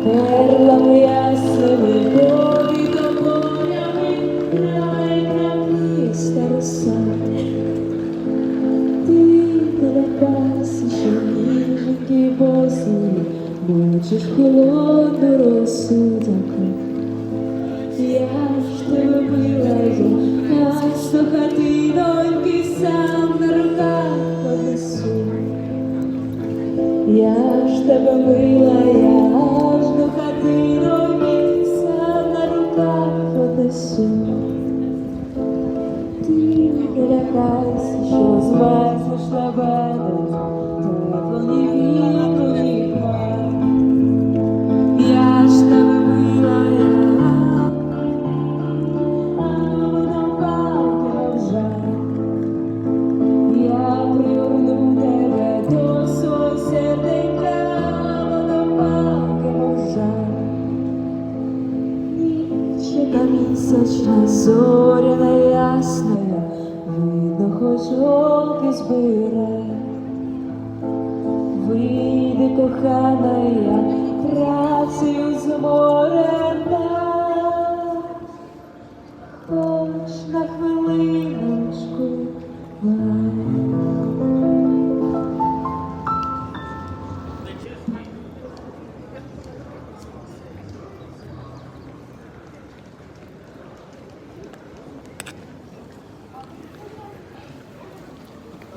перлами ясними, повідомленнями, край староса. Ти телепаси, що ніженькі босі, бачиш холодну росу таку. Я ж тебе мила, я аж до хатиноньки сам на руках понесу. Я ж тебе мила, я аж до хатиноньки сам на руках понесу. Ти не лякайся, що змерзнеш на мене, тепло ні вітру, ні хмар. Я ж тебе мила, я пригорну тебе до свого серденька, водопалки мовжаль. Нічка місячна, зоряна ясна, видно, хоч голки збирай. Вийди, кохана, я працею зморена, хоч на хвилину